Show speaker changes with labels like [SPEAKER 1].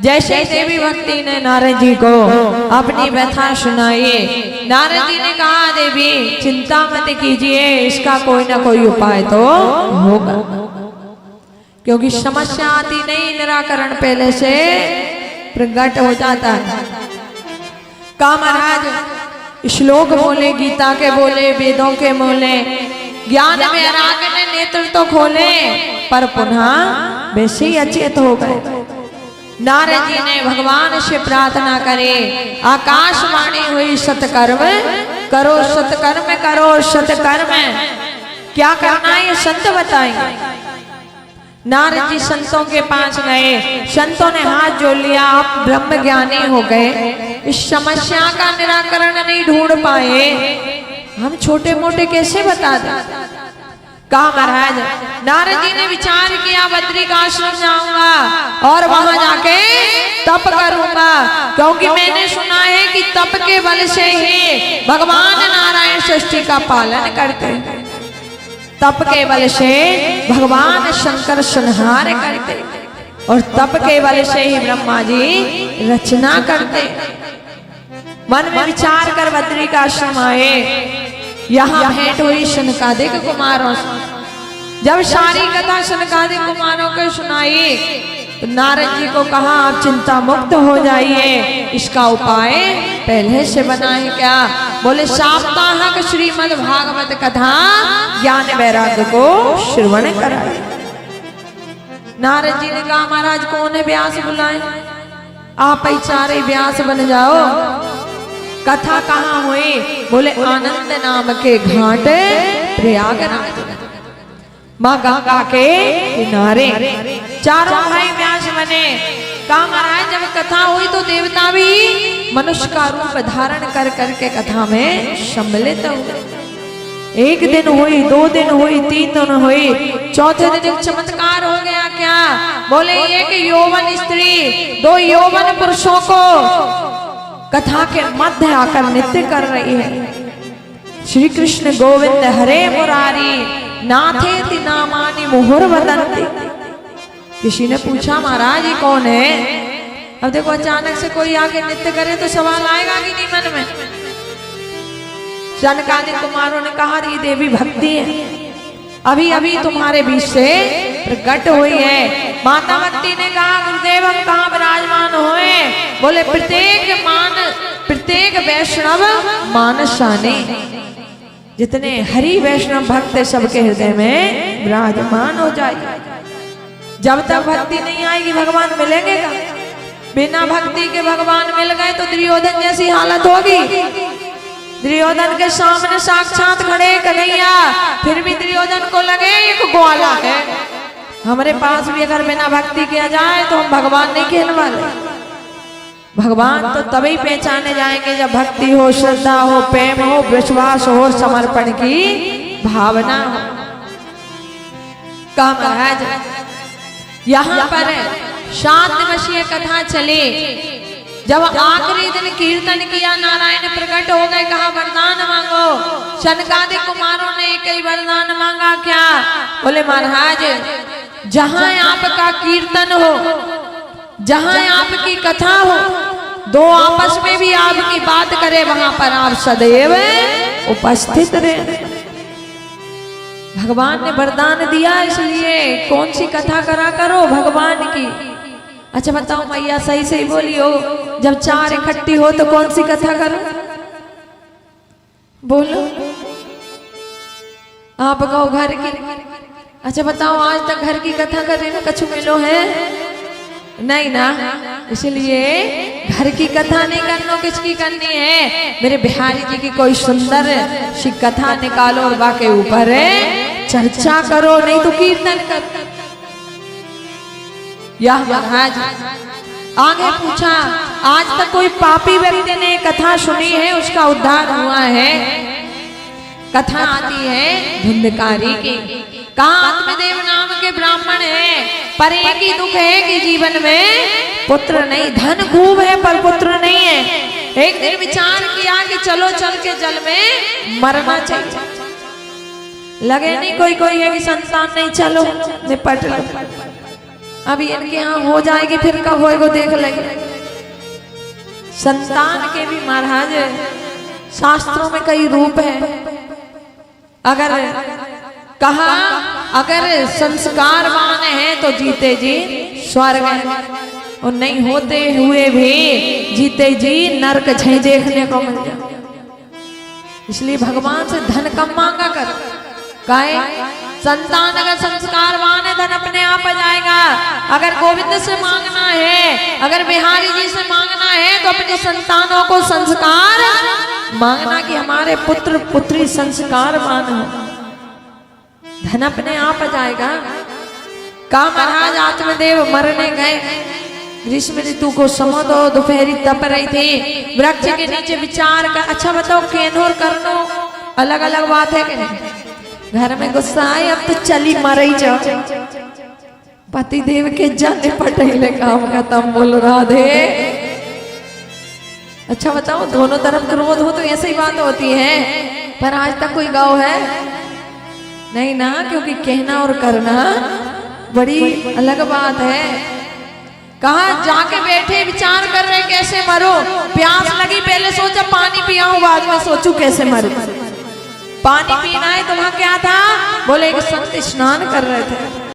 [SPEAKER 1] जैसे देवी भक्ति ने नारद जी को अपनी व्यथा सुनाई, नारद जी ने कहा देवी चिंता मत कीजिए, इसका कोई ना कोई उपाय तो होगा, क्योंकि समस्या आती नहीं, निराकरण पहले से प्रकट हो जाता है। कहा महाराज श्लोक बोले, गीता के बोले, वेदों के बोले, ज्ञान वैराग्य ने नेत्र तो खोले, पर पुनः वैसे ही अचेत हो गए। नारद जी ने भगवान से प्रार्थना करे, आकाशवाणी हुई सतकर्म करो, सतकर्म करो, सतकर्म क्या करना है ये संत बताएंगे। नारद जी संतों के पास गए, संतों ने हाथ जोड़ लिया, आप ब्रह्म ज्ञानी हो गए, इस समस्या का निराकरण नहीं ढूंढ पाए, हम छोटे मोटे कैसे बता दें। कहा महाराज नारद जी ने विचार किया, बद्री का आश्रम जाऊंगा और वहां जाके तप करूंगा, क्योंकि मैंने सुना है कि तप के बल से ही भगवान नारायण सृष्टि का पालन करते हैं, तप के बल से भगवान शंकर संहार करते, और तप के बल से ही ब्रह्मा जी रचना करते। मन में विचार कर बद्री का आश्रम आए। यहाँ भेंट हुई शनकादिक कुमारों से। जब सारी कथा शनकादिक कुमारों को सुनाई तो नारद जी को कहा आप चिंता मुक्त हो जाइए, इसका उपाय पहले से बनाए क्या। बोले साप्ताहिक श्रीमद् भागवत कथा ज्ञान वैराग्य को श्रवण कराए। नारद जी ने कहा महाराज कौन है व्यास बुलाए, आप ही चारे व्यास बन जाओ। कथा कहाँ हुई, बोले आनंद नाम के घाट प्रयागराज, माँ गंगा के किनारे चारों भाई व्यास बने। कहा महाराज जब कथा हुई तो देवता भी मनुष्य का रूप धारण कर करके कथा में सम्मिलित हुए। एक दिन हुई, 2 दिन हुई, 3 दिन हुई, चौथे दिन एक चमत्कार हो गया। क्या बोले, एक यौवन स्त्री 2 यौवन पुरुषों को कथा के मध्य आकर नृत्य कर रही है। श्री कृष्ण गोविंद हरे मुरारी नाथेति नामानि मुहुर वदन्ति। किसी ने पूछा महाराज ये कौन है। अब देखो अचानक से कोई आके नृत्य करे तो सवाल आएगा कि नहीं मन में। शनकादिक कुमारों ने कहा ये देवी भक्ति है, अभी अभी तुम्हारे बीच से प्रकट हुई है। माता भक्ति ने कहा गुरुदेव हम कहाँ विराजमान हुए। बोले प्रत्येक वैष्णव मानसाने, जितने हरि वैष्णव भक्त सबके हृदय में विराजमान हो जाए। जब तक भक्ति नहीं आएगी भगवान मिलेंगे का। बिना भक्ति के भगवान मिल गए तो दुर्योधन जैसी हालत होगी। दुर्योधन के सामने साक्षात खड़े कन्हैया, फिर भी दुर्योधन को लगे एक ग्वाला है। हमारे पास भी अगर बिना भक्ति किया जाए तो हम भगवान नहीं कहने वाले। भगवान तो तभी पहचाने जाएंगे जब भक्ति हो, श्रद्धा हो, प्रेम हो, विश्वास हो, समर्पण की भावना हो। कहा महाराज यहाँ पर 7 दिवसीय कथा चली। जब आखिरी दिन कीर्तन किया नारायण प्रकट हो गए। कहा वरदान मांगो। शनकादिक कुमारों ने एक ही वरदान मांगा। क्या बोले महाराज जहां आपका कीर्तन हो, जहां आपकी कथा हो, 2 आपस में भी आपकी बात करे वहां पर आप सदैव उपस्थित रहे। भगवान ने वरदान दिया, इसलिए कौन सी कथा करा करो भगवान की। अच्छा बताओ मैया सही सही बोलियो, जब 4 इकट्ठी हो तो कौन सी कथा करो बोलो। आप कहो घर की। अच्छा बताओ आज तक घर की कथा करने में कछु मिलो है नहीं ना। इसलिए घर की कथा नहीं करना, किसकी करनी है। मेरे बिहारी जी की कोई सुंदर सी कथा निकालो और बाके ऊपर चर्चा करो, नहीं तो कीर्तन करो। यह महाराज आगे पूछा आज तक कोई पापी व्यक्ति ने कथा सुनी है उसका उद्धार हुआ है। कथा आती है धुंधकारी की। कहा आत्मदेव नाम के ब्राह्मण है, पर एक ही दुख है कि जीवन में पुत्र नहीं। धन खूब है पर पुत्र नहीं है। एक दिन विचार किया कि चलो चल के जल में मरना चाहिए। लगे नहीं कोई है कि संतान नहीं, चलो निपट लो। अभी इनके यहाँ हो जाएगी, फिर कब होएगा देख लेंगे। संतान के भी महाराज शास्त्रों में कई रूप है। अगर कहा अगर संस्कारवान है तो जीते जी स्वर्ग है, और नहीं होते हुए भी जीते जी नरक झे देखने को मिल जाए। इसलिए भगवान से धन कम मांगा कर। काहे? संतान अगर संस्कारवान है धन अपने आप आ जाएगा। अगर गोविंद से मांगना है, अगर बिहारी जी से मांगना है तो अपने संतानों को संस्कार मांगना कि हमारे पुत्र पुत्री संस्कारवान हो, धन अपने आप आ जाएगा। का महाराज आत्मदेव मरने गए, ग्रीष्म ऋतु को समझो, दोपहरी तप रही थी, वृक्ष के नीचे विचार कर। अच्छा बताओ केनोर करनो अलग अलग बात है कि नहीं? घर में गुस्सा आए अब तो चली मरई जाओ। पति देव के जाने पटेले काम खत्म, बोल राधे। अच्छा बताओ दोनों तरफ क्रोध हो तो ऐसी बात होती है, पर आज तक कोई गाँव है नहीं ना, क्योंकि कहना और करना बड़ी अलग बात है। कहा जाके बैठे विचार कर रहे कैसे मरो, प्यास लगी पहले सोचा पानी पियाऊं, बाद में सोचू कैसे मरूं। पानी पीना है तो वहां क्या था, बोले एक संत स्नान कर रहे थे,